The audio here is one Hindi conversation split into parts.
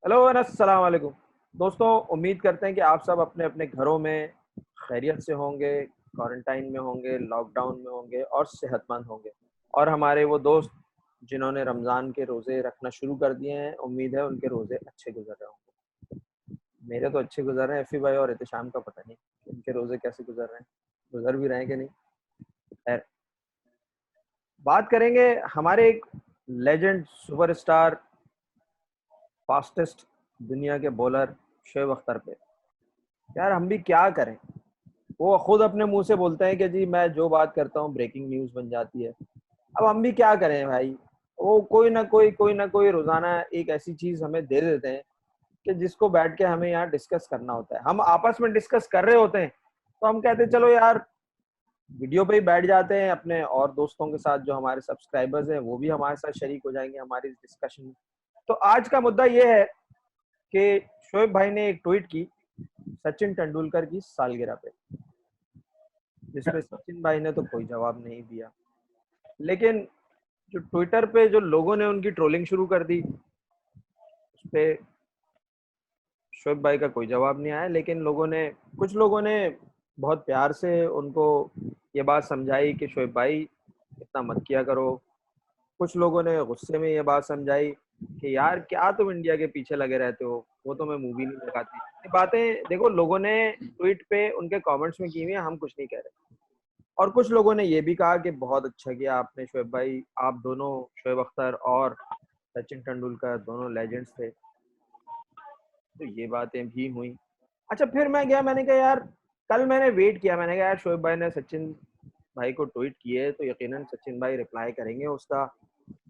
हेलो अस्सलाम वालेकुम दोस्तों। उम्मीद करते हैं कि आप सब अपने अपने घरों में खैरियत से होंगे, क्वारंटाइन में होंगे, लॉकडाउन में होंगे और सेहतमंद होंगे। और हमारे वो दोस्त जिन्होंने रमज़ान के रोज़े रखना शुरू कर दिए हैं, उम्मीद है उनके रोज़े अच्छे गुजर रहे होंगे। मेरे तो अच्छे गुजर रहे हैं, एफ़ी भाई और एहतिशाम का पता नहीं इनके रोज़े कैसे गुजर रहे हैं, गुजर भी रहे हैं कि नहीं। खैर, बात करेंगे हमारे एक लेजेंड सुपरस्टार फास्टेस्ट दुनिया के बॉलर शोएब अख्तर पे। यार हम भी क्या करें, वो खुद अपने मुंह से बोलते हैं कि जी मैं जो बात करता हूँ ब्रेकिंग न्यूज बन जाती है। अब हम भी क्या करें भाई, वो कोई ना कोई रोजाना एक ऐसी चीज हमें दे देते हैं कि जिसको बैठ के हमें यहाँ डिस्कस करना होता है। हम आपस में डिस्कस कर रहे होते हैं तो हम कहते हैं चलो यार वीडियो पे ही बैठ जाते हैं, अपने और दोस्तों के साथ जो हमारे सब्सक्राइबर्स हैं वो भी हमारे साथ शरीक हो जाएंगे हमारी इस डिस्कशन में। तो आज का मुद्दा ये है कि शोएब भाई ने एक ट्वीट की सचिन तेंदुलकर की सालगिरह पे, जिसपे सचिन भाई ने तो कोई जवाब नहीं दिया। लेकिन जो ट्विटर पे जो लोगों ने उनकी ट्रोलिंग शुरू कर दी, उस पे शोएब भाई का कोई जवाब नहीं आया। लेकिन कुछ लोगों ने बहुत प्यार से उनको ये बात समझाई कि शोएब भाई इतना मत किया करो। कुछ लोगों ने गुस्से में ये बात समझाई कि यार क्या तुम इंडिया के पीछे लगे रहते हो, वो तुम्हें मूवी नहीं दिखाती। ये बातें देखो लोगों ने ट्वीट पे उनके कमेंट्स में की हुई है, हम कुछ नहीं कह रहे। और कुछ लोगों ने ये भी कहा कि बहुत अच्छा किया आपने शोएब भाई, आप दोनों शोएब अख्तर और सचिन तेंदुलकर दोनों लेजेंड्स थे। तो ये बातें भी हुई। अच्छा फिर मैं गया, मैंने कहा यार कल मैंने वेट किया, मैंने कहा यार शोएब भाई ने सचिन भाई को ट्वीट किए तो यकीनन सचिन भाई रिप्लाई करेंगे उसका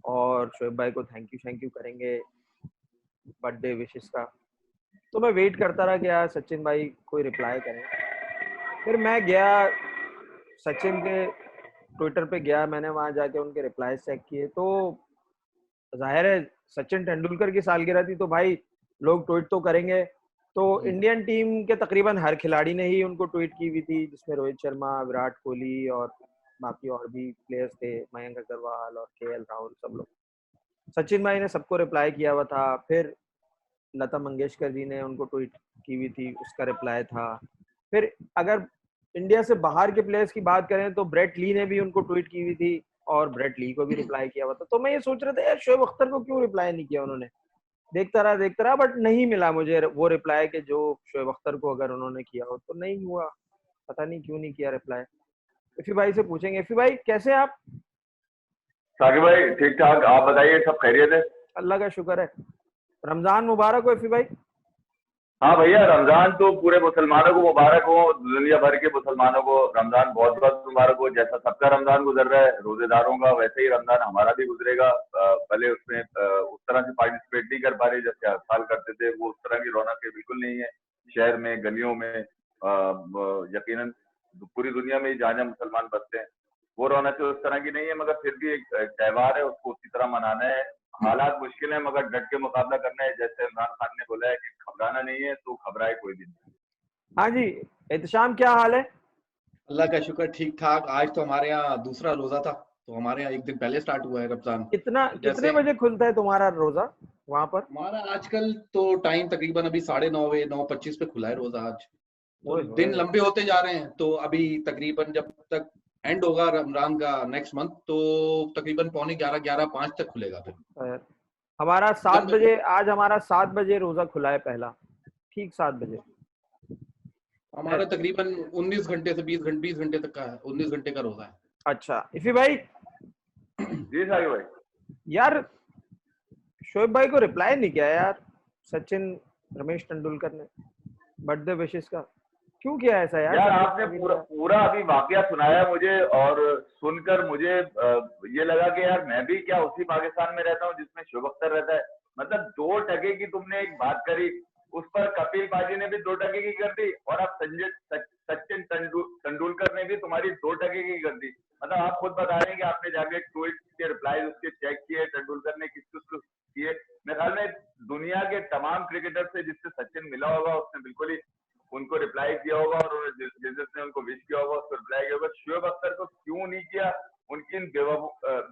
और शोएब भाई को थैंक यू करेंगे बर्थडे विशेस का। तो मैं वेट करता रहा कि यार सचिन भाई कोई रिप्लाई करें। फिर मैं गया सचिन के ट्विटर पे गया, मैंने वहां जाके उनके रिप्लाई चेक किए तो जाहिर है सचिन तेंदुलकर की सालगिरह थी तो भाई लोग ट्वीट तो करेंगे। तो इंडियन टीम के तकरीबन हर खिलाड़ी ने ही उनको ट्वीट की हुई थी, जिसमें रोहित शर्मा, विराट कोहली और बाकी और भी प्लेयर्स थे, मयंक अग्रवाल और केएल राहुल, सब लोग। सचिन भाई ने सबको रिप्लाई किया हुआ था। फिर लता मंगेशकर जी ने उनको ट्वीट की हुई थी, उसका रिप्लाई था। फिर अगर इंडिया से बाहर के प्लेयर्स की बात करें तो ब्रेट ली ने भी उनको ट्वीट की हुई थी और ब्रेट ली को भी रिप्लाई किया हुआ था। तो मैं ये सोच रहा था यार शोएब अख्तर को क्यों रिप्लाई नहीं किया उन्होंने। देखता रहा बट नहीं मिला मुझे वो रिप्लाई कि जो शोएब अख्तर को अगर उन्होंने किया हो, तो नहीं हुआ। पता नहीं क्यों नहीं किया रिप्लाई। इफी भाई से पूछेंगे। इफी भाई कैसे हैं आप? साकिब भाई ठीक ठाक, आप बताइए सब खैरियत है? अल्लाह का शुक्र है। रमजान मुबारक हो इफी भाई। हाँ भैया, रमजान तो पूरे मुसलमानों को मुबारक हो। दुनिया भर के मुसलमानों को रमजान बहुत बहुत मुबारक हो। जैसा सबका रमजान गुजर रहा है रोजेदारों का, वैसे ही रमजान हमारा भी गुजरेगा। भले उसमें उस तरह से पार्टिसिपेट नहीं कर पा रहे जैसे हर साल करते थे, वो उस तरह की रौनक बिल्कुल नहीं है शहर में, गलियों में। यकीनन पूरी दुनिया में ही जहाँ जहाँ मुसलमान बसते हैं वो रौनक उस तरह की नहीं है, मगर फिर भी एक त्योहार है, उसको उसी तरह मनाना है। हालात मुश्किल है मगर डट के मुकाबला करना है। जैसे इमरान खान ने बोला है कि घबराना नहीं है, तो घबराए कोई भी नहीं। हाँ जी, एहतशाम क्या हाल है? अल्लाह का शुक्र ठीक ठाक। आज तो हमारे यहाँ दूसरा रोजा था, तो हमारे यहाँ एक दिन पहले स्टार्ट हुआ है रमजान। कितना तो कितने जैसे बजे खुलता है तुम्हारा रोजा वहां पर? हमारा आजकल तो टाइम तकरीबन अभी 9:30 9:25 पे खुला है रोजा आज। तो ओए दिन होए। लंबे होते जा रहे हैं, तो अभी तकरीबन जब तक एंड होगा रमजान का नेक्स्ट मंथ, तो तकरीबन पौने 11 11:05 तक खुलेगा फिर। खैर, हमारा सात लंबे बजे आज हमारा 7 बजे रोजा खुला है पहला, ठीक 7 बजे। हमारा तकरीबन 19 घंटे से 20 घंटे तक का है, 19 घंटे का रोजा है। अच्छा इफी भाई, जी साहिब भाई। यार शोएब भाई को रिप्लाई नहीं किया यार सचिन रमेश तेंदुलकर ने बर्थडे विशेस का। क्यों किया ऐसा यार यार सचिन आपने भाई ने पूरा यार? पूरा अभी वाकया सुनाया मुझे, और सुनकर मुझे ये लगा कि यार मैं भी क्या उसी पाकिस्तान में रहता हूँ जिसमें शुभ अख्तर रहता है। मतलब 2 टके की तुमने एक बात करी, उस पर कपिल पाजी ने भी 2 टके की कर दी, और अब सचिन तेंदुलकर ने भी तुम्हारी 2 टके की कर दी। मतलब आप खुद बता रहे हैं कि आपने जाके ट्वीट के रिप्लाई उसके चेक किए, तेंदुलकर ने किस किस किए। मेरे ख्याल में दुनिया के तमाम क्रिकेटर से जिससे सचिन मिला होगा उसने बिल्कुल ही उनको रिप्लाई किया होगा, और जिसने उनको विश किया होगा उसको रिप्लाई किया होगा। शोएब अख्तर को क्यों नहीं किया, इन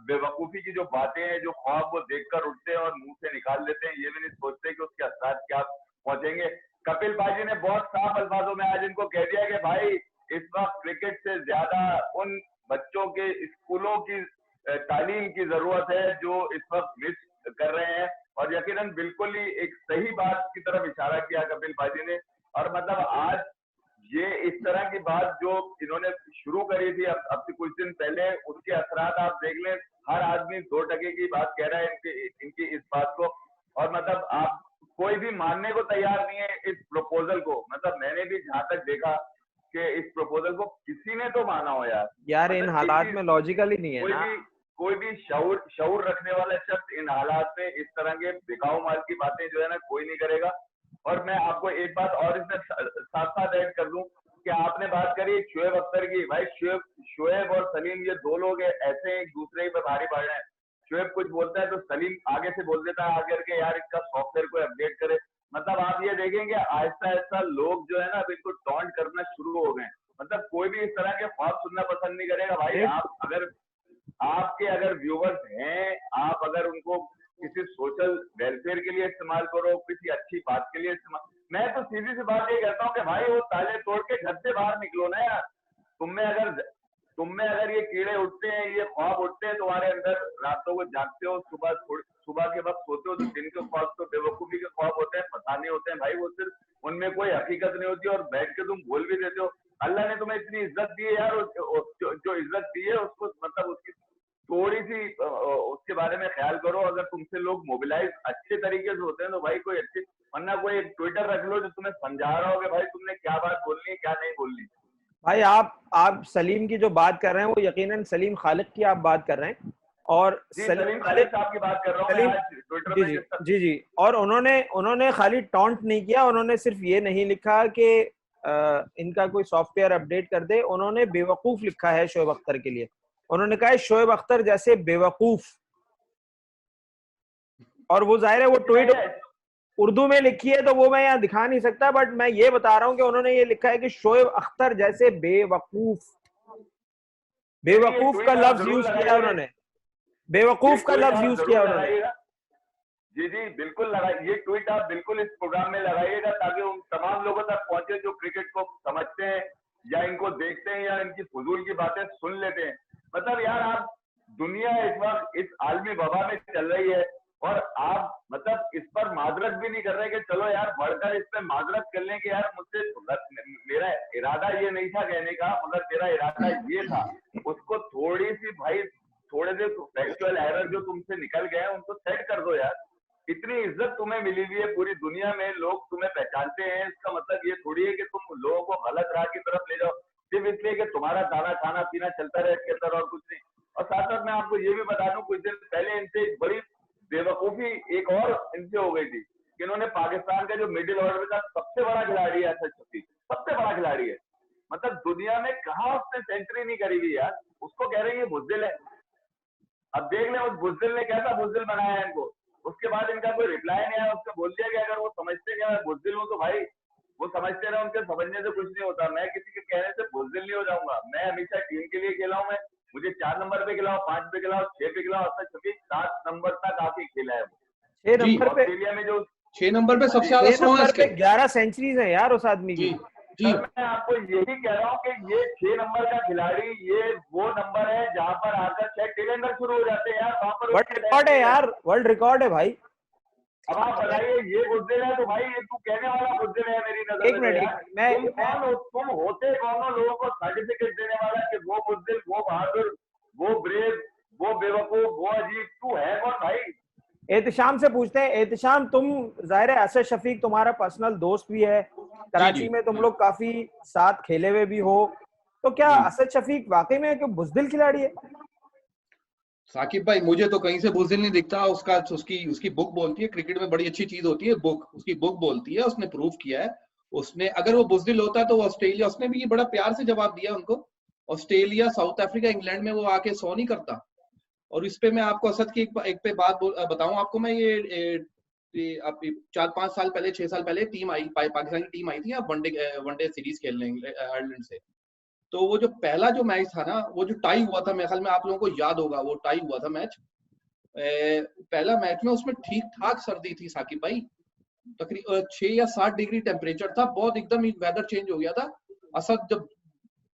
बेवकूफी की जो बातें हैं, जो ख्वाब वो देखकर उठते हैं और मुंह से निकाल देते हैं, ये भी नहीं सोचते कि उसके असर क्या पहुंचेंगे। कपिल पाजी ने बहुत साफ अल्फाजों में आज इनको कह दिया कि भाई इस वक्त क्रिकेट से ज्यादा उन बच्चों के स्कूलों की तालीम की जरूरत है जो इस वक्त मिस कर रहे हैं। और यकीनन बिल्कुल ही एक सही बात की तरफ इशारा किया कपिल पाजी ने। और मतलब आज ये इस तरह की बात जो इन्होंने शुरू करी थी अब से कुछ दिन पहले, उसके असरात आप देख लें। हर आदमी 2% की बात कह रहा है इनकी इस बात को। और मतलब आप कोई भी मानने को तैयार नहीं है इस प्रपोजल को। मतलब मैंने भी जहां तक देखा कि इस प्रपोजल को किसी ने तो माना हो यार। यार इन मतलब हालात में लॉजिकल ही नहीं है ना। कोई भी शऊर रखने वाला शख्स इन हालात में इस तरह के बिकाऊ माल की बातें जो है ना कोई नहीं करेगा। और मैं आपको एक बात और इसमें साथ साथ ऐड कर दूं कि आपने बात करी शोएब अख्तर की। भाई शोएब और सलीम ये दो लोग ऐसे एक दूसरे पर भारी पड़ रहे हैं। शोएब कुछ बोलता है तो सलीम आगे से बोल देता है आगे के यार इसका सॉफ्टवेयर को अपडेट करे। मतलब आप ये देखेंगे आहिस्ता आहिस्ता लोग जो है ना बिल्कुल टॉन्ट करना शुरू हो गए। मतलब कोई भी इस तरह के ख्वाब सुनना पसंद नहीं करेगा। भाई आपके अगर व्यूवर्स हैं, आप अगर उनको किसी सोशल वेलफेयर के लिए इस्तेमाल करो, किसी अच्छी बात के लिए इस्तेमाल। मैं तो सीधी सी बात ये कहता हूँ कि भाई वो ताले तोड़ के घर से बाहर निकलो ना यार। तुम में अगर ये कीड़े उठते हैं, ये ख्वाब उठते हैं तुम्हारे अंदर, रातों को जागते हो, सुबह के वक्त सोते हो, तो दिन के ख्वाब तो बेवकूफी के ख्वाब होते हैं, फसाने होते हैं भाई। वो सिर्फ उनमें कोई हकीकत नहीं होती और बैठ के तुम बोल भी देते हो। अल्लाह ने तुम्हें इतनी इज्जत दी है यार, जो इज्जत दी है उसको मतलब उसकी थोड़ी सी उसके बारे में ख्याल करो। अगर तुमसे लोग मोबिलाइज अच्छे तरीके से होते हैं तो भाई कोई अच्छी, वरना कोई एक ट्विटर रख लो जो तुम्हें समझा रहा हो कि भाई तुमने क्या बात बोलनी है क्या नहीं बोलनी। भाई आप सलीम की जो बात कर रहे हैं वो यकीनन सलीम खालिक की आप बात कर रहे हैं। और सलीम खालिक साहब की बात कर रहा हूं मैं आज ट्विटर पे। जी। और उन्होंने खाली टॉन्ट नहीं किया, उन्होंने सिर्फ ये नहीं लिखा कि इनका कोई सॉफ्टवेयर अपडेट कर दे, उन्होंने बेवकूफ लिखा है शोएब अख्तर के लिए। उन्होंने कहा है शोएब अख्तर जैसे बेवकूफ। और वो जाहिर है वो ट्वीट उर्दू में लिखी है तो वो मैं यहाँ दिखा नहीं सकता, बट मैं ये बता रहा हूँ कि उन्होंने ये लिखा है कि शोएब अख्तर जैसे बेवकूफ। बेवकूफ का लफ्ज यूज किया उन्होंने, बेवकूफ का लफ्ज यूज किया उन्होंने। जी बिल्कुल लगाइए, ये ट्वीट आप बिल्कुल इस प्रोग्राम में लगाइएगा ताकि उन तमाम लोगों तक पहुंचे जो क्रिकेट को समझते हैं या इनको देखते हैं या इनकी फजूल की बातें सुन लेते हैं। मतलब यार आप, दुनिया इस वक्त इस आलमी वबा में चल रही है और आप मतलब इस पर माजरत भी नहीं कर रहे कि चलो यार बढ़कर इस पर माजरत कर लें कि यार मुझसे मेरा इरादा ये नहीं था कहने का, मगर मेरा इरादा ये था। उसको थोड़ी सी भाई थोड़े से फैक्चुअल एरर जो तुमसे निकल गए उनको सेट कर दो यार। इतनी इज्जत तुम्हें मिली हुई है पूरी दुनिया में, लोग तुम्हें पहचानते हैं। इसका मतलब ये थोड़ी है कि तुम लोगों को गलत राह की तरफ ले जाओ सिर्फ इसलिए कि तुम्हारा दाना खाना पीना चलता रहे इसके अंदर और कुछ नहीं। और साथ साथ मैं आपको ये भी बता दूं, कुछ दिन पहले इनसे एक बड़ी बेवकूफी एक और इनसे हो गई थी कि इन्होंने पाकिस्तान का जो मिडिल ऑर्डर का सबसे बड़ा खिलाड़ी है अर्शद शफीक, सबसे बड़ा खिलाड़ी है, मतलब दुनिया में कहा उसने सेंचुरी नहीं करी हुई यार, उसको कह रहे हैं ये बुज़दिल है। अब देख लें उस बुज़दिल ने कैसा बुज़दिल बनाया है इनको। उसके बाद इनका कोई रिप्लाई नहीं आया। उसको बोल दिया कि अगर वो समझते कि मैं बुज़दिल हूँ तो भाई वो समझते रहे, उनके समझने से कुछ नहीं होता। मैं किसी के कहने से बुज़दिल नहीं हो जाऊंगा। मैं हमेशा टीम के लिए खेला हूँ। मैं मुझे 4 नंबर पे खिलाओ, 5 पे खिलाओ, 6 पे खिलाओ, अर्शद शफीक 7 नंबर तक आके खेला है। 6 नंबर पे, ऑस्ट्रेलिया में जो 6 नंबर पे सबसे ज्यादा 100 है इसके, 11 सेंचुरीज है यार उस आदमी की। जी मैं आपको यही कह रहा हूँ कि ये 6 नंबर का खिलाड़ी, ये वो नंबर है जहां पर आकर 6 टेलेंडर शुरू हो जाते हैं यार। वहां पर वर्ल्ड रिकॉर्ड है यार, वर्ल्ड रिकॉर्ड है भाई। अब आप बताइए ये बुज़दिल है तो भाई ये तू कहने वाला बुज़दिल है मेरी नजर में। एक मिनट, तुम होते कौन हो लोगों को सर्टिफिकेट देने वाला कि वो बुज़दिल, वो बहादुर, वो ब्रेव, वो बेवकूफ, वो अजीब, तू है कौन भाई? एहतिशाम से पूछते हैं। एहतिशाम, तुम जाहिर है अर्शद शफीक तुम्हारा पर्सनल दोस्त भी है, कराची में तुम लोग काफी साथ खेले हुए भी हो, तो क्या अर्शद शफीक वाकई में एक बुज़दिल खिलाड़ी है? साकिब भाई मुझे तो कहीं से बुज़दिल नहीं दिखता। उसकी बुक बोलती है, क्रिकेट में बड़ी अच्छी चीज होती है बुक, उसकी बुक बोलती है, उसने प्रूव किया है। उसने अगर वो बुज़दिल होता तो ऑस्ट्रेलिया, उसने भी बड़ा प्यार से जवाब दिया उनको, ऑस्ट्रेलिया, साउथ अफ्रीका, इंग्लैंड में वो आके 100 नहीं करता। और इस पे मैं आपको असद की एक पे बात बताऊं आपको मैं, ये 4-5 साल पहले, 6 साल पहले टीम आई, पाकिस्तान की टीम आई थी वनडे सीरीज खेलने आयरलैंड से। तो वो जो पहला जो मैच था ना, वो जो टाई हुआ था, मेरे ख्याल में आप लोगों को याद होगा, वो टाई हुआ था मैच, पहला मैच में उसमें ठीक ठाक सर्दी थी साकिब भाई, तकरीबन 6 या 7 डिग्री टेम्परेचर था, बहुत एकदम वेदर चेंज हो गया था। असद जब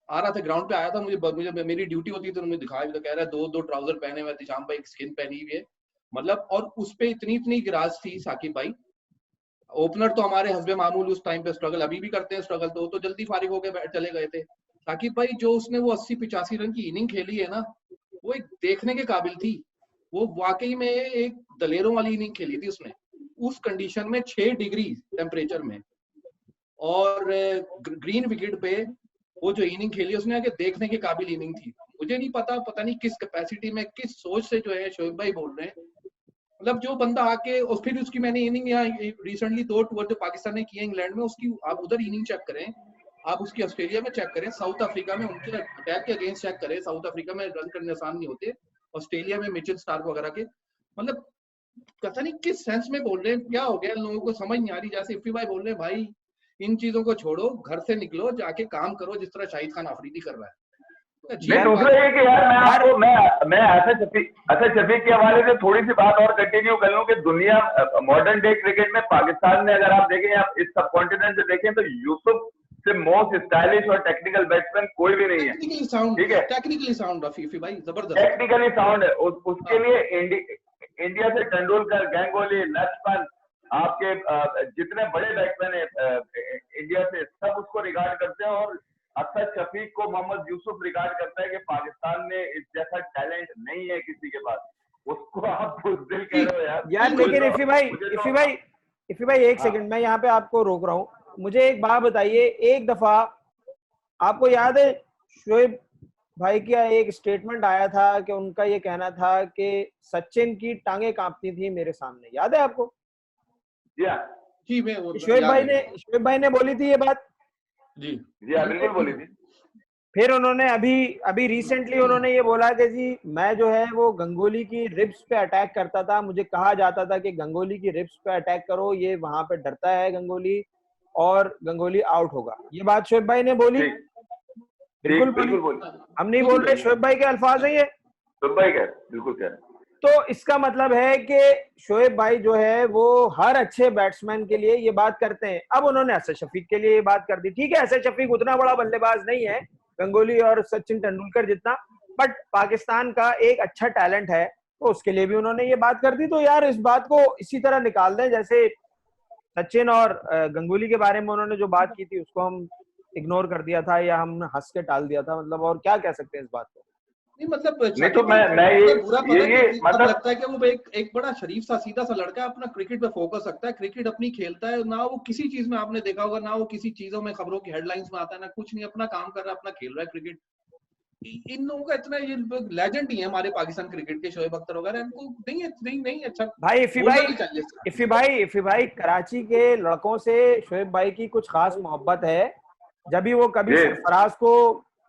आ रहा था ग्राउंड पे आया था, मुझे मेरी ड्यूटी होती थी तो मुझे दिखाया भी, तो कह रहा है दो ट्राउजर पहने हुए थे शाम भाई, एक स्किन पहनी हुई है, मतलब, और उस पे इतनी गिराज थी साकिब भाई। ओपनर तो हमारे हस्बे मामूल उस टाइम पे स्ट्रगल अभी भी करते हैं, स्ट्रगल तो जल्दी फारिग होकर चले गए थे। साकिब भाई जो उसने वो 80-85 रन की इनिंग खेली है ना, वो एक देखने के काबिल थी। वो वाकई में एक दलेरों वाली इनिंग खेली थी उसने, उस कंडीशन में 6 डिग्री टेम्परेचर में, और ग्रीन विकेट पे वो जो इनिंग खेली उसने, आगे देखने के काबिल इनिंग थी। मुझे नहीं पता नहीं किस कैपेसिटी में, किस सोच से जो है शोएब भाई बोल रहे हैं, मतलब जो बंदा आके, और फिर उसकी मैंने इनिंग यहाँ रिसेंटली 2 टूर जो पाकिस्तान ने किए इंग्लैंड में, उसकी आप उधर इनिंग चेक करें, आप उसकी ऑस्ट्रेलिया में चेक करें, साउथ अफ्रीका में उनके अटैक के अगेंस्ट चेक करें, साउथ अफ्रीका में रन करने आसान नहीं होते, ऑस्ट्रेलिया में मिचेल स्टार्क वगैरह के, मतलब पता नहीं किस सेंस में बोल रहे हैं, क्या हो गया लोगों को समझ नहीं आ रही। जैसे इफ्ती भाई बोल रहे हैं, भाई इन चीजों को छोड़ो, घर से निकलो, जाके काम करो, जिस तरह शाहिद खान अफरीदी कर रहा है। नहीं, दूसरा ये कि यार मैं आपको मैं असद शफीक के हवाले से थोड़ी सी बात और कंटिन्यू कर लूं कि दुनिया मॉडर्न डे क्रिकेट में पाकिस्तान में अगर आप देखें, आप इस सब कॉन्टिनेंट से देखें, तो यूसुफ से मोस्ट स्टाइलिश और टेक्निकल बैट्समैन कोई भी नहीं है। ठीक है, टेक्निकली साउंड रफीफी भाई, जबरदस्त टेक्निकली साउंड है। उसके लिए इंडिया से तेंदुलकर, गंगोली, लक्ष्मण, आपके जितने बड़े बैट्समैन है इंडिया से, सब उसको रिगार्ड करते हैं, और असद शफीक को मोहम्मद यूसुफ रिगार्ड करता है कि पाकिस्तान में इस जैसा टैलेंट नहीं है किसी के पास। उसको आप बुज़दिल कह रहे हो यार लेकिन इफ़ी भाई एक सेकंड, मैं यहाँ पे आपको रोक रहा हूँ। मुझे एक बात बताइए, एक दफा आपको याद है शोएब भाई का एक स्टेटमेंट आया था कि उनका ये कहना था कि सचिन की टांगे कांपती थी मेरे सामने, याद है आपको? जी, मैं शोएब भाई ने बोली थी ये बात। जी बिल्कुल बोली थी। फिर उन्होंने अभी रिसेंटली उन्होंने ये बोला कि जी मैं जो है वो गंगोली की रिब्स पे अटैक करता था, मुझे कहा जाता था कि गंगोली की रिब्स पे अटैक करो, ये वहां पे डरता है गंगोली और गंगोली आउट होगा। ये बात शोएब भाई ने बोली, बिल्कुल बोली। हम नहीं बोल रहे, शोएब भाई के अल्फाज है ये, शोएब भाई कह बिल्कुल कह रहे। तो इसका मतलब है कि शोएब भाई जो है वो हर अच्छे बैट्समैन के लिए ये बात करते हैं। अब उन्होंने असद शफीक के लिए ये बात कर दी, ठीक है, असद शफीक उतना बड़ा बल्लेबाज नहीं है गंगोली और सचिन तेंदुलकर जितना, बट पाकिस्तान का एक अच्छा टैलेंट है, तो उसके लिए भी उन्होंने ये बात कर दी। तो यार इस बात को इसी तरह निकाल दें, जैसे सचिन और गंगोली के बारे में उन्होंने जो बात की थी उसको हम इग्नोर कर दिया था या हम हंस के टाल दिया था, मतलब और क्या कह सकते हैं इस बात को? नहीं, मतलब नहीं तो मैं ये मतलब लगता है कि वो एक बड़ा शरीफ सा सीधा सा लड़का अपना क्रिकेट पे फोकस रखता है, क्रिकेट अपनी खेलता है ना, वो किसी चीज में आपने देखा होगा ना, वो किसी चीजों में खबरों की हेडलाइंस में आता है ना, कुछ नहीं, अपना काम कर रहा है, अपना खेल रहा है क्रिकेट। इन लोगों का इतना, ये लेजेंड ही है हमारे पाकिस्तान क्रिकेट के, शोएब अख्तर वगैरह, इनको नहीं अच्छा भाई। इफ़ी भाई कराची के लड़कों से शोएब भाई की कुछ खास मोहब्बत है, जब भी वो कभी सरफराज को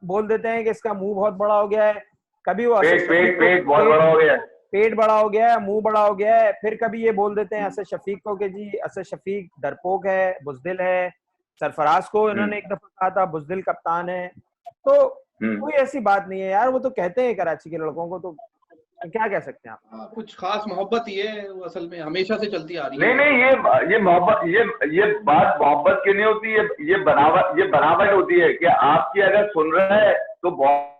बोल देते हैं कि इसका मुंह बहुत बड़ा हो गया है, कभी वो पेट बहुत बड़ा हो गया है, पेट बड़ा हो गया है, मुंह बड़ा हो गया है, फिर कभी ये बोल देते हैं असद शफीक को कि जी असद शफीक डरपोक है, बुज़दिल है। सरफराज को इन्होंने एक दफा कहा था बुज़दिल कप्तान है। तो कोई ऐसी बात नहीं है यार, वो तो कहते हैं कराची के लड़कों को, तो क्या कह सकते हैं आप? कुछ खास मोहब्बत ही है, वो असल में हमेशा से चलती आ रही है। नहीं, ये मोहब्बत, ये बात मोहब्बत की नहीं होती है, ये बनावट होती है कि आपकी अगर सुन रहा है तो बहुत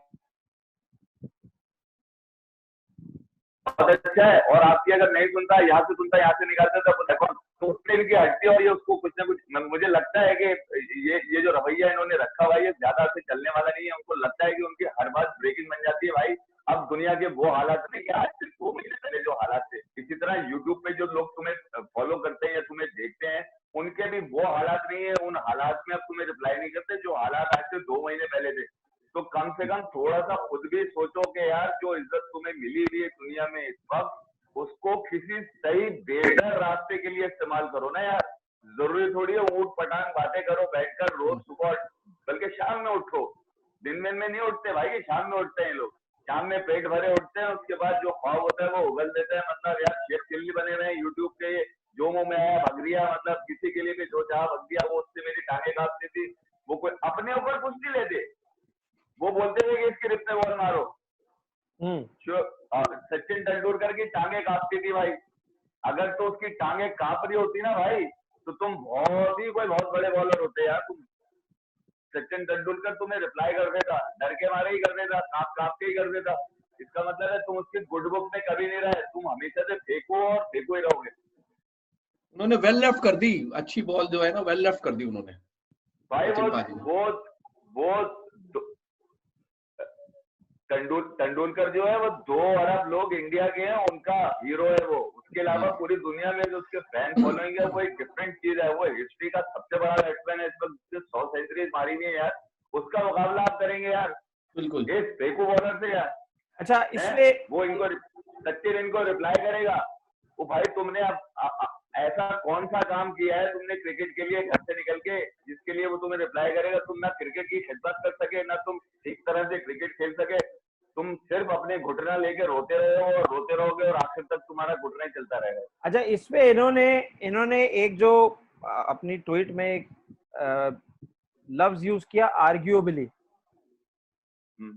अच्छा है, और आपकी अगर नहीं सुनता, यहाँ से सुनता, यहाँ से निकालता है, तो उससे इनकी हटती है, और ये उसको कुछ ना कुछ, मुझे लगता है कि ये जो रवैया इन्होंने रखा हुआ है, ये ज्यादा से चलने वाला नहीं है। उनको लगता है कि उनकी हर बात ब्रेकिंग बन जाती है। भाई अब दुनिया के वो हालात नहीं, आज से 2 महीने पहले जो हालात थे, इसी तरह यूट्यूब पे जो लोग तुम्हें फॉलो करते हैं या तुम्हें देखते हैं, उनके भी वो हालात नहीं है। उन हालात में अब तुम्हें रिप्लाई नहीं करते जो हालात आज से 2 महीने पहले थे। तो कम से कम थोड़ा सा खुद भी सोचो कि यार जो इज्जत तुम्हें मिली हुई है दुनिया में इस वक्त, उसको किसी सही बेहतर रास्ते के लिए इस्तेमाल करो ना यार। जरूरी थोड़ी है ऊट पटांग बातें करो बैठकर रोज सुबह, बल्कि शाम में उठो। दिन में नहीं उठते भाई, शाम में उठते हैं लोग, शाम में पेट भरे उठते हैं, उसके बाद जो ख्वाब होता है वो उगल देते हैं। मतलब यार शेख चिल्ली बने हुए हैं यूट्यूब पे, जो मुंह में आया भग दिया, मतलब किसी के लिए भी जो चाह भग दिया, वो उससे मेरी टांगे कांपती थी, वो कोई अपने ऊपर कुछ नहीं लेते। सचिन तेंदुलकर की टांगे कांपती थी भाई। अगर तो उसकी टांगे कांप रही होती ना भाई, तो तुम बहुत बड़े बॉलर होते यार तुम। सचिन तेंदुलकर तुम्हें रिप्लाई कर देता, डर के मारे ही कर देता, कांप कांप के ही कर देता। इसका मतलब है तुम उसकी गुड बुक में कभी नहीं रहे, तुम हमेशा से फेंको और फेंको ही रहोगे। उन्होंने वेल लेफ्ट कर दी, अच्छी बॉल जो है ना वेल लेफ्ट कर दी उन्होंने भाई। सचिन पाजी ने। वो तेंदुलकर जो है वो 2 अरब लोग इंडिया के हैं, उनका हीरो है वो। उसके अलावा पूरी दुनिया में जो उसके फैन फॉलोइंग है वो एक डिफरेंट चीज है। वो हिस्ट्री का सबसे बड़ा बैट्समैन है, इस वक्त 100 सेंचुरीज मारी हुई है यार। उसका मुकाबला आप करेंगे यार बिल्कुल इस फेकू बॉलर से यार? अच्छा, इसमें वो सचिन इनको रिप्लाई करेगा? वो भाई तुमने अब ऐसा कौन सा काम किया है तुमने क्रिकेट के लिए घर से निकल के, जिसके लिए वो तुम्हें रिप्लाई करेगा? तुम ना क्रिकेट की खिदमत कर सके, ना तुम ठीक तरह से क्रिकेट खेल सके। तुम सिर्फ अपने घुटना लेके रोते रहे हो और रोते रहोगे और आखिर तक तुम्हारा घुटना ही चलता रहेगा। अच्छा, इसमें इन्होंने एक जो अपनी ट्वीट में एक लफ्ज यूज किया, आर्ग्यूएबली,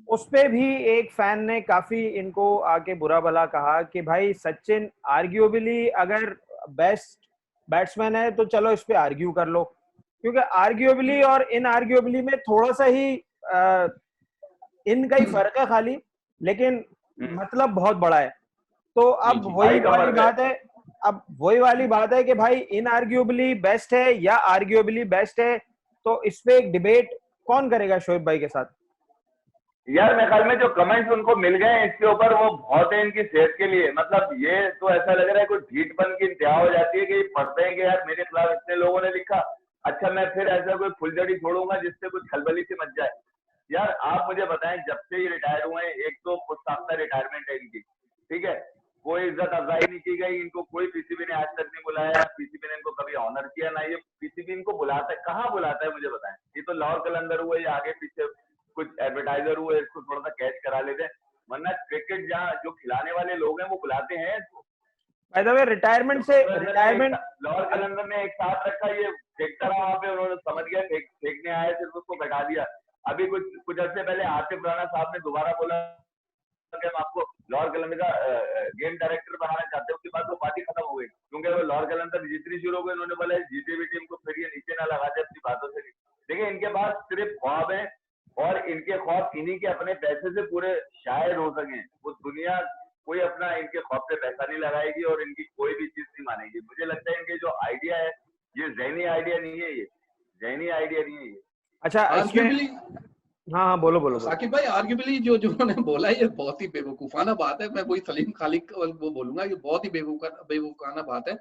उस पे भी एक फैन ने काफी इनको आके बुरा भला कहा कि भाई सचिन आर्ग्यूएबली अगर बेस्ट बैट्समैन है तो चलो इस पे आर्ग्यू कर लो, क्योंकि आर्ग्यूएबली और इनआर्ग्यूएबली में थोड़ा सा ही इनका ही फर्क है खाली, लेकिन मतलब बहुत बड़ा है। तो अब वही वाली बात है कि भाई इनआर्ग्यूएबली बेस्ट है या आर्ग्यूएबली बेस्ट है, तो इस पे एक डिबेट कौन करेगा शोएब भाई के साथ? यार मेरे ख्याल में जो कमेंट्स उनको मिल गए हैं इसके ऊपर, वो बहुत है इनकी सेहत के लिए। मतलब ये तो ऐसा लग रहा है कुछ ढीठपन की इंतहा हो जाती है कि पढ़ते हैं कि यार मेरे खिलाफ इतने लोगों ने लिखा, अच्छा मैं फिर ऐसा कोई फुलझड़ी छोड़ूंगा जिससे कुछ खलबली सी मच जाए। यार आप मुझे बताएं, जब से ये रिटायर हुए हैं, एक तो पुस्ताख्ता रिटायरमेंट है इनकी, ठीक है, कोई इज्जत अफजाई नहीं की गई, इनको कोई पीसीबी ने आज तक नहीं बुलाया, पीसीबी ने इनको कभी ऑनर किया ना ये पीसीबी इनको बुलाता है। कहाँ बुलाता है मुझे बताएं? ये तो लाहौर कलंदर हुए या आगे पीछे कुछ एडवर्टाइजर हुए, इसको थोड़ा सा कैच करा लेते हैं, वरना क्रिकेट जहाँ जो खिलाने वाले लोग हैं वो बुलाते हैं। By the way retirement Lahore Qalandar ने एक साथ रखा, ये फेंकता रहा वहां पे, उन्होंने समझ गया फेंकने आए, सिर्फ उसको बैठा दिया। अभी कुछ अर्से पहले आतिफ राणा साहब ने दोबारा बोला कि हम आपको लाहौर कलंदर का गेम डायरेक्टर बनाना चाहते हैं। उसके बाद वो पार्टी खत्म हो गई, क्योंकि वो लाहौर कलंदर जीतनी शुरू हो गई। उन्होंने बोला जीती हुई टीम को फिर ये नीचे ना लगाते अपनी बातों से। देखिए इनके पास सिर्फ ख्वाब है और इनके ख्वाब इन्हीं के अपने पैसे से पूरे शायद हो सके। वो दुनिया कोई अपना इनके ख्वाब पे पैसा नहीं लगाएगी और इनकी कोई भी चीज नहीं मानेगी। मुझे लगता है इनके जो आइडिया है ये जहनी आइडिया नहीं है, ये जहनी आइडिया नहीं है ये। अच्छा, आर्ग्यूबली हाँ बोलो साकिब भाई, आर्ग्यूबली जो उन्होंने बोला ये बहुत ही बेवकूफाना बात है। मैं वही सलीम खालिक वो बोलूंगा, ये बहुत ही बेवकूफाना बात है।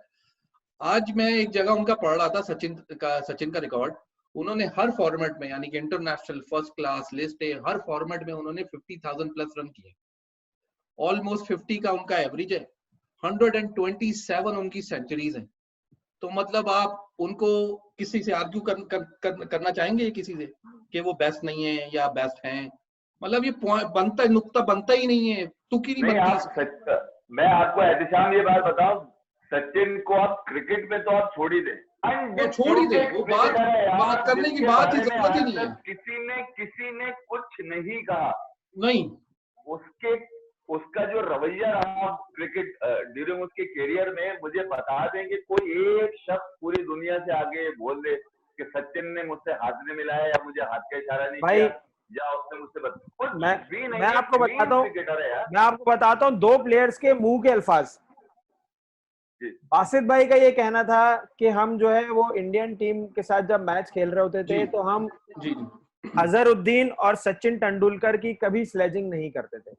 आज मैं एक जगह उनका पढ़ रहा था, सचिन का रिकॉर्ड। उन्होंने हर फॉर्मेट में, यानी कि international, first class, list A, her format में उन्होंने 50,000 प्लस रन किए। ऑलमोस्ट 50 का उनका एवरेज है, 127 उनकी सेंचुरीज हैं। तो मतलब आप उनको किसी से आर्ग्यू करना चाहेंगे किसी से कि वो बेस्ट नहीं है या बेस्ट हैं? मतलब ये नुक्ता बनता ही नहीं है, तुकी नहीं बनती। मैं आपको एहतिशाम ये बात बताऊं, सचिन को आप क्रिकेट में तो आप छोड़ ही दे, छोड़ ही दे, वो बात करने की बात ही जरूरत ही नहीं है। किसी ने कुछ नहीं कहा, नहीं उसका जो रवैया रहा क्रिकेट ड्यूरिंग उसके करियर में, मुझे बता दें कि कोई एक शख्स पूरी दुनिया से आगे बोल दे कि सचिन ने मुझसे हाथ नहीं मिलाया या मुझे हाथ का इशारा नहीं किया या उसने मुझसे मैं आपको बताता हूँ 2 प्लेयर्स के मुंह के अल्फाज। बासित भाई का ये कहना था कि हम जो है वो इंडियन टीम के साथ जब मैच खेल रहे होते थे तो हम अजहरुद्दीन और सचिन तेंदुलकर की कभी स्लेजिंग नहीं करते थे,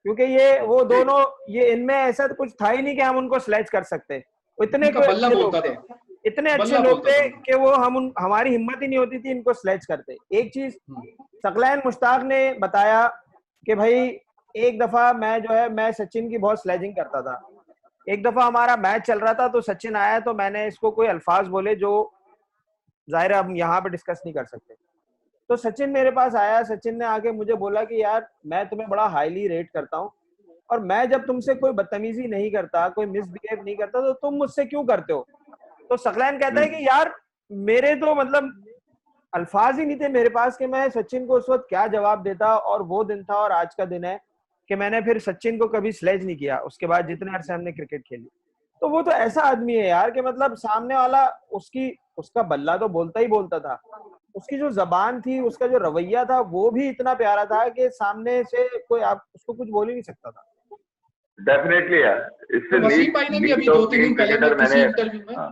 क्योंकि ये वो दोनों, ये इनमें ऐसा तो कुछ था ही नहीं कि हम उनको स्लेज कर सकते। इतने अच्छे लोग थे कि वो हमारी हिम्मत ही नहीं होती थी इनको स्लेज करते। एक चीज सकलैन मुश्ताक ने बताया कि भाई एक दफा मैं सचिन की बहुत स्लेजिंग करता था। एक दफा हमारा मैच चल रहा था तो सचिन आया, तो मैंने इसको कोई अल्फाज बोले जो जाहिर है हम यहाँ पे डिस्कस नहीं कर सकते। तो सचिन मेरे पास आया, सचिन ने आके मुझे बोला कि यार मैं तुम्हें बड़ा हाईली रेट करता हूँ और मैं जब तुमसे कोई बदतमीजी नहीं करता, कोई मिसबिहेव नहीं करता, तो तुम मुझसे क्यों करते हो? तो सकलैन कहता है कि यार मेरे तो मतलब अल्फाज ही नहीं थे मेरे पास कि मैं सचिन को उस वक्त क्या जवाब देता। और वो दिन था और आज का दिन है कि मैंने फिर सचिन को कभी स्लेज नहीं किया उसके बाद जितने अरसे हमने क्रिकेट खेली। तो वो तो ऐसा आदमी है यार कि मतलब सामने वाला उसका बल्ला तो बोलता ही बोलता था, उसकी जो जबान थी, उसका जो रवैया था वो भी इतना प्यारा था कि सामने से कोई आप उसको कुछ बोल ही नहीं सकता था। डेफिनेटली यार, इससे तो वसीम भाई ने भी अभी 2-3 दिन पहले मैं किसी इंटरव्यू में, हाँ।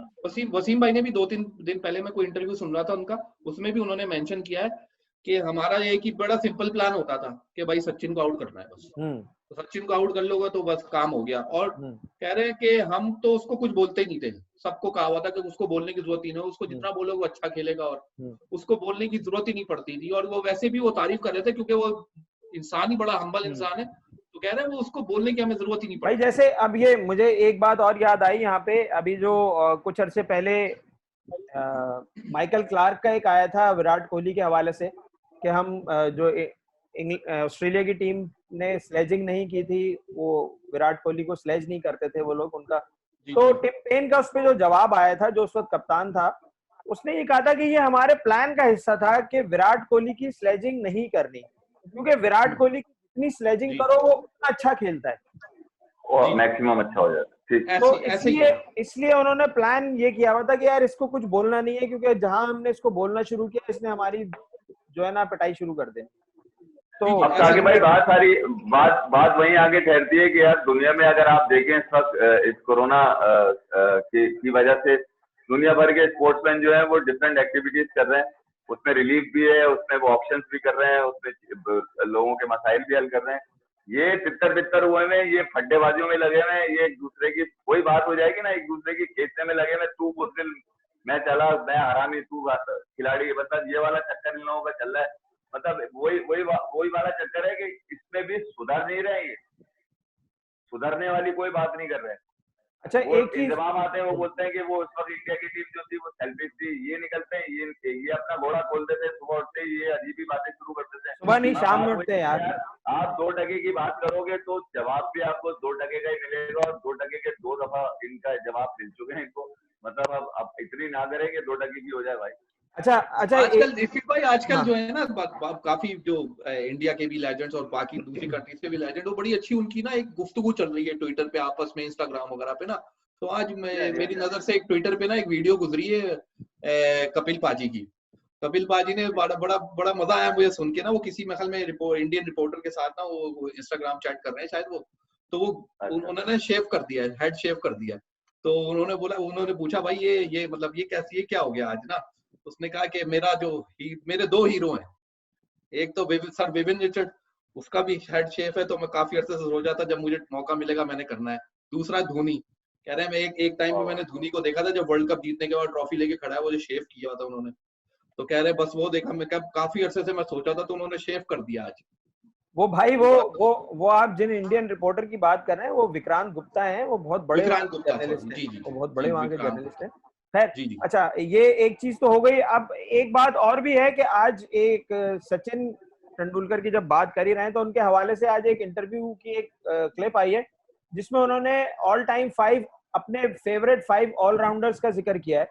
वसीम भाई ने भी 2-3 दिन पहले मैं कोई इंटरव्यू सुन रहा था उनका, उसमें भी उन्होंने मेंशन किया है कि हमारा एक ही बड़ा सिंपल प्लान होता था कि भाई सचिन को आउट करना है बस, तो सचिन को आउट कर लोगे तो बस काम हो गया। और कह रहे हैं कि हम तो उसको कुछ बोलते ही नहीं थे, सबको कहा हुआ था कि उसको बोलने की जरूरत ही नहीं, उसको जितना बोलोगे वो अच्छा खेलेगा और उसको बोलने की जरूरत ही नहीं पड़ती थी। और वो वैसे भी वो तारीफ कर रहे थे क्योंकि वो इंसान ही बड़ा हम्बल इंसान है, तो कह रहे हैं वो उसको बोलने की हमें जरूरत ही नहीं पड़ती। भाई जैसे अब ये मुझे एक बात और याद आई यहाँ पे, अभी जो कुछ अरसे पहले माइकल क्लार्क का एक आया था विराट कोहली के हवाले से कि हम जो ऑस्ट्रेलिया की टीम ने स्लेजिंग नहीं की थी, वो विराट कोहली को स्लेज नहीं करते थे वो लोग उनका। तो टिम पेन का उस पर जो जवाब आया था, जो उस वक्त कप्तान था, उसने ये कहा था कि ये हमारे प्लान का हिस्सा था कि विराट कोहली की स्लेजिंग नहीं करनी, क्योंकि विराट कोहली की जितनी स्लेजिंग करो वो उतना अच्छा खेलता है और मैक्सिमम अच्छा हो जाता है। तो इसलिए उन्होंने प्लान ये किया हुआ था कि यार इसको कुछ बोलना नहीं है, क्योंकि जहां हमने इसको बोलना शुरू किया इसने हमारी जो है ना पिटाई शुरू कर देनी। तो अब साकिब भाई बात वहीं आगे ठहरती है कि यार दुनिया में अगर आप देखें इस वक्त इस कोरोना की वजह से दुनिया भर के स्पोर्ट्समैन जो है वो डिफरेंट एक्टिविटीज कर रहे हैं, उसमें रिलीफ भी है, उसमें वो ऑप्शंस भी कर रहे हैं, उसमें लोगों के मसाइल भी हल कर रहे हैं। ये तितर बितर हुए में, ये फड्डेबाजियों में लगे हुए, ये एक दूसरे की कोई बात हो जाएगी ना, एक दूसरे की खींचने में लगे हुए, तू मुस्लिम मैं चला, मैं हरामी तू खिलाड़ी, मतलब ये वाला चक्कर इन लोगों का चल रहा है। मतलब वही वाला चक्कर है कि इसमें भी सुधर नहीं रहे, सुधरने वाली कोई बात नहीं कर रहे हैं। अच्छा एक चीज जवाब आते हैं, वो बोलते हैं कि वो उस वक्त इंडिया की टीम जो थी वो सेल्फिश थी, ये निकलते हैं, ये अपना घोड़ा खोलते थे, सुबह उठते ही ये अजीब ही बातें शुरू करते थे, सुबह नहीं शाम में उठते हैं यार। आप 2 टके की बात करोगे तो जवाब भी आपको 2 टके का ही मिलेगा, और 2 टके के 2 दफा इनका जवाब मिल चुके हैं इनको। मतलब अब इतनी ना करें कि 2 टके की हो जाए भाई। अच्छा आजकल जो है ना काफी जो इंडिया के भी लेजेंड्स और बाकी दूसरी कंट्रीज के भी लेजेंड, वो बड़ी अच्छी उनकी ना एक गुफ्तगू चल रही है ट्विटर पे आपस में, इंस्टाग्राम वगैरह पे ना। तो आज मेरी नजर से एक ट्विटर पे ना एक वीडियो गुजरी है कपिल पाजी की। कपिल पाजी ने बड़ा मजा आया मुझे सुन के ना, वो किसी महल में इंडियन रिपोर्टर के साथ ना वो इंस्टाग्राम चैट कर रहे हैं शायद वो, तो वो उन्होंने शेव कर दिया है, हेड शेव कर दिया। तो उन्होंने पूछा भाई ये मतलब ये कैसी, ये क्या हो गया आज ना। उसने कहा कि मेरे 2 हीरो हैं, एक तो सर विविन रिचर्ड, उसका भी हेड शेफ है, तो मैं काफी अरसे से सोच रहा था जब मुझे मौका मिलेगा मैंने करना है। दूसरा धोनी, कह रहे हैं मैं एक टाइम पे मैंने धोनी को देखा था जब वर्ल्ड कप जीतने के बाद ट्रॉफी लेके खड़ा है, वो जो शेव किया था उन्होंने, तो कह रहे हैं बस वो देखा, मैं काफी अरसे से मैं सोचा था, तो उन्होंने शेव कर दिया आज। वो भाई वो आप जिन इंडियन रिपोर्टर की बात कर रहे हैं वो विक्रांत गुप्ता हैं, वो बहुत बड़े जर्नलिस्ट हैं, वो बहुत बड़े वहां के जर्नलिस्ट हैं। खैर अच्छा, ये एक चीज तो हो गई। अब एक बात और भी है कि आज एक सचिन तेंदुलकर की जब बात कर ही रहे हैं तो उनके हवाले से आज एक इंटरव्यू की एक क्लिप आई है जिसमें उन्होंने ऑल टाइम 5 अपने फेवरेट 5 ऑलराउंडर्स का जिक्र किया है।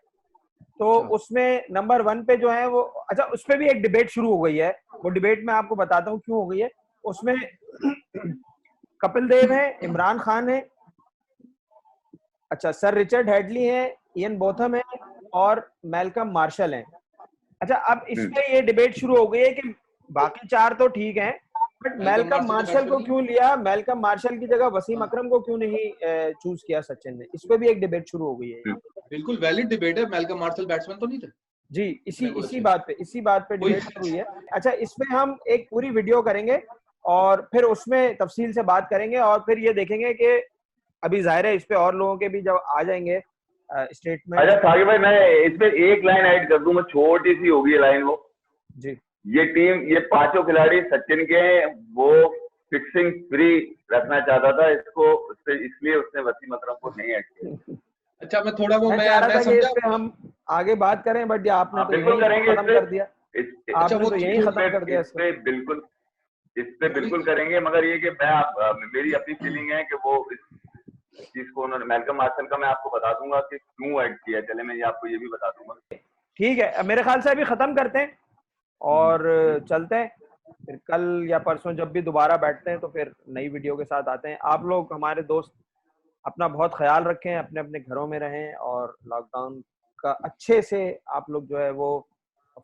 तो उसमें नंबर 1 पे जो है वो, अच्छा उस पे भी एक डिबेट शुरू हो गई है, वो डिबेट मैं आपको बताता हूँ क्यों हो गई है। उसमें कपिल देव है, इमरान खान है, अच्छा सर रिचर्ड हेडली है, इयन बोथम है और मैल्कम मार्शल है। अच्छा अब इसमें ये डिबेट शुरू हो गई है कि बाकी 4 तो ठीक हैं, बट मैल्कम मार्शल को क्यों लिया, मैल्कम मार्शल की जगह वसीम अकरम को क्यों नहीं चूज किया सचिन ने। इस पे भी एक डिबेट शुरू हो गई है। बिल्कुल वैलिड डिबेट है, मैल्कम मार्शल बैट्समैन तो नहीं थे जी, इसी बात पे डिबेट हुई है। अच्छा इसमें हम एक पूरी वीडियो करेंगे और फिर उसमें तफसील से बात करेंगे और फिर ये देखेंगे कि अभी जाहिर है इस पे और लोगों के भी जब आ जाएंगे स्टेटमेंट। अच्छा साकिब भाई, मैं इसमें एक लाइन ऐड कर दूं, मैं छोटी सी होगी लाइन वो जी। ये टीम, ये 5 खिलाड़ी सचिन के, वो फिक्सिंग फ्री रखना चाहता था इसको, इसलिए उसने वसीम अकरम को नहीं ऐड किया। अच्छा मैं थोड़ा वो मैं समझा, इस पे हम आगे बात करें, बट आपने तो बिल्कुल करेंगे, खत्म कर दिया। आपने तो यही खत्म कर दिया। इस पे बिल्कुल करेंगे, मगर ये कि मेरी अपनी फीलिंग है कि वो इस चीज को उन्होंने, मैल्कम मार्शल का मैं आपको बता दूंगा कि क्यों ऐड किया, चले मैं आपको ये भी बता दूंगा। ठीक है, मेरे ख्याल से अभी खत्म करते हैं और चलते हैं। फिर कल या परसों जब भी दोबारा बैठते हैं तो फिर नई वीडियो के साथ आते हैं। आप लोग हमारे दोस्त अपना बहुत ख्याल रखें, अपने अपने घरों में रहें और लॉकडाउन का अच्छे से आप लोग जो है वो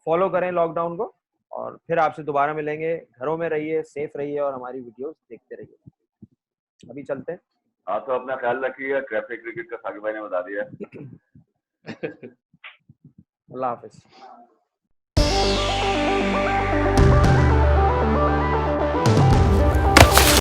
फॉलो करें लॉकडाउन को। और फिर आपसे दोबारा मिलेंगे। घरों में रहिए, सेफ रहिए और हमारी वीडियोस देखते रहिए। अभी चलते हैं। हाँ तो अपना ख्याल रखिएगा। ट्रैफिक क्रिकेट का साकिब भाई ने बता दिया। अल्लाह हाफिज।